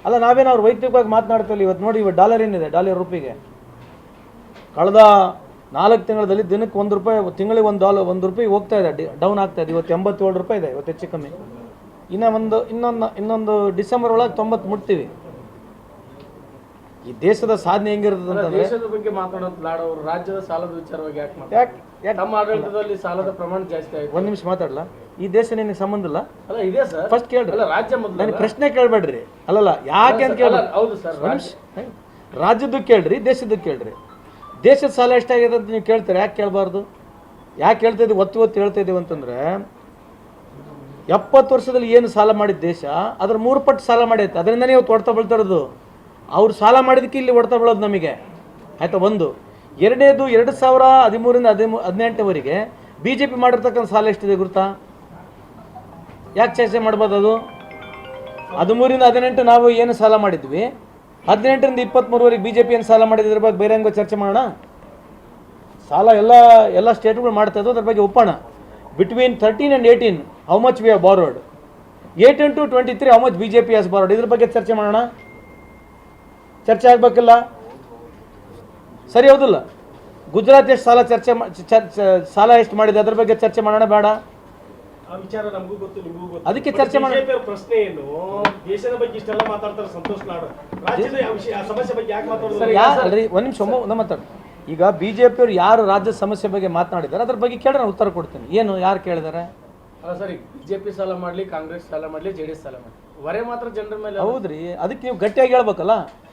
ಅಲ್ಲ ನಾವೇನು ಅವ್ರು ವೈಯಕ್ತಿಕವಾಗಿ ಮಾತನಾಡ್ತೀವಿ. ಇವತ್ತು ನೋಡಿ, ಇವತ್ತು ಡಾಲರ್ ಏನಿದೆ, ಡಾಲರ್ ರೂಪಿಗೆ ಕಳೆದ 4 ತಿಂಗಳಲ್ಲಿ ದಿನಕ್ಕೆ ₹1, ತಿಂಗಳಿಗೆ $1 ಹೋಗ್ತಾ ಇದೆ, ಡೌನ್ ಆಗ್ತಾ ಇದೆ. ಇವತ್ತು ₹87 ಇದೆ, ಇವತ್ತು ಹೆಚ್ಚು ಕಮ್ಮಿ. ಇನ್ನೊಂದು ಡಿಸೆಂಬರ್ ಒಳಗೆ 90 ಮುಟ್ತೀವಿ. ಈ ದೇಶದ ಸಾಧನೆ ಹೆಂಗಿರ್ತದೆ ಅಂತಂದ್ರೆ, ದೇಶದ ಬಗ್ಗೆ ಮಾತಾಡೋದು ಲಾಡೋರು ರಾಜ್ಯದ ಸಾಲದ ವಿಚಾರವಾಗಿ ಯಾಕೆ ನಮ್ಮ ಆಡಳಿತದಲ್ಲಿ ಸಾಲದ ಪ್ರಮಾಣ ಜಾಸ್ತಿ ಆಯ್ತು. ಒಂದು ನಿಮಿಷ ಮಾತಾಡಲ್ಲ. ಈ ದೇಶ ನಿನಗೆ ಸಂಬಂಧ ಇಲ್ಲ. ಅಲ್ಲ ಇದೆ ಸರ್, ಫಸ್ಟ್ ಕೇಳ್ರಿ. ರಾಜ್ಯ ಮೊದಲು ನನಗೆ ಪ್ರಶ್ನೆ ಕೇಳಬೇಡ್ರಿ. ಅಲ್ಲಲ್ಲ, ಯಾಕೆ ಅಂತ ಕೇಳ. ಹೌದು ಸರ್, ರಾಜ್ಯದ್ದು ಕೇಳ್ರಿ, ದೇಶದ್ದು ಕೇಳ್ರಿ. ದೇಶದ ಸಾಲ ಎಷ್ಟಾಗಿದೆ ಅಂತ ನೀವು ಕೇಳ್ತಾರೆ, ಯಾಕೆ ಕೇಳಬಾರ್ದು? ಯಾಕೆ ಹೇಳ್ತಾ ಇದ್ದೀವಿ, ಒತ್ತು ಹೇಳ್ತಾ ಇದ್ದೀವಿ ಅಂತಂದ್ರೆ, 70 ವರ್ಷದಲ್ಲಿ ಏನು ಸಾಲ ಮಾಡಿದ ದೇಶ ಅದ್ರ 3 ಪಟ್ಟು ಸಾಲ ಮಾಡೈತೆ. ಅದರಿಂದನೇ ಇವತ್ತು ಹೊಡ್ತಾ ಬೀಳ್ತಾ ಇರೋದು. ಅವ್ರು ಸಾಲ ಮಾಡಿದಕ್ಕೆ ಇಲ್ಲಿ ಹೊಡ್ತಾ ಬೀಳೋದು ನಮಗೆ, ಆಯ್ತಾ? ಒಂದು. ಎರಡನೇದು, 2013ರಿಂದ 2018ವರೆಗೆ BJP ಮಾಡಿರ್ತಕ್ಕಂಥ ಸಾಲ ಎಷ್ಟಿದೆ ಗುರುತಾ? ಯಾಕೆ ಚರ್ಚೆ ಮಾಡ್ಬೋದು? ಅದು 13ರಿಂದ 18 ನಾವು ಏನು ಸಾಲ ಮಾಡಿದ್ವಿ, 18ರಿಂದ 23ವರೆಗೆ BJP ಏನು ಸಾಲ ಮಾಡಿದ್ರ ಬಗ್ಗೆ ಬೇರೆ ಹೆಂಗೋ ಚರ್ಚೆ ಮಾಡೋಣ. ಸಾಲ ಎಲ್ಲ ಸ್ಟೇಟ್ಗಳು ಮಾಡ್ತಾ ಇದ್ದೋ, ಅದ್ರ ಬಗ್ಗೆ ಒಪ್ಪೋಣ. Between 13 and 18 how much we have borrowed, 18 to 23 how much BJP has borrowed, ಇದ್ರ ಬಗ್ಗೆ ಚರ್ಚೆ ಮಾಡೋಣ. ಚರ್ಚೆ ಆಗ್ಬೇಕಿಲ್ಲ? ಸರಿ ಹೌದಿಲ್ಲ? ಗುಜರಾತ್ ಎಷ್ಟು ಸಾಲ ಎಷ್ಟು ಮಾಡಿದೆ, ಅದ್ರ ಬಗ್ಗೆ ಚರ್ಚೆ ಮಾಡೋಣ ಬೇಡ? ವಿಚಾರ ನಮಗೂ ಗೊತ್ತು, ನಿಮಗೂ ಗೊತ್ತು. ಅದಕ್ಕೆ ಚರ್ಚೆ ಮಾಡೋಣ. ಪ್ರಶ್ನೆ ಏನು, ದೇಶದ ಬಗ್ಗೆ ಇಷ್ಟೆಲ್ಲ ಮಾತಾಡ್ತಾರೆ ಸಂತೋಷ್ ಲಾಡ್, ರಾಜ್ಯದ ಸಮಸ್ಯೆ ಬಗ್ಗೆ ಯಾಕೆ ಮಾತಾಡೋದು? ಯಾರು ಒಂದು ನಿಮಿಷ ಮಾತಾಡ. ಈಗ BJP ಅವರು ಯಾರು ರಾಜ್ಯದ ಸಮಸ್ಯೆ ಬಗ್ಗೆ ಮಾತನಾಡಿದ್ದಾರೆ ಅದ್ರ ಬಗ್ಗೆ ಕೇಳಿ ನಾನು ಉತ್ತರ ಕೊಡ್ತೀನಿ. ಏನು, ಯಾರು ಕೇಳಿದ್ದಾರೆ? ಅಲ್ಲ ಸರಿ, BJP ಸಾಲ ಮಾಡ್ಲಿ, ಕಾಂಗ್ರೆಸ್ ಸಾಲ ಮಾಡ್ಲಿ, JDS ಸಾಲ ಮಾಡ್ಲಿ, ಹೊರೆ ಮಾತ್ರ ಜನರ ಮೇಲೆ. ಹೌದ್ರಿ, ಅದಕ್ಕೆ ನೀವು ಗಟ್ಟಿಯಾಗಿ ಹೇಳ್ಬೇಕಲ್ಲ.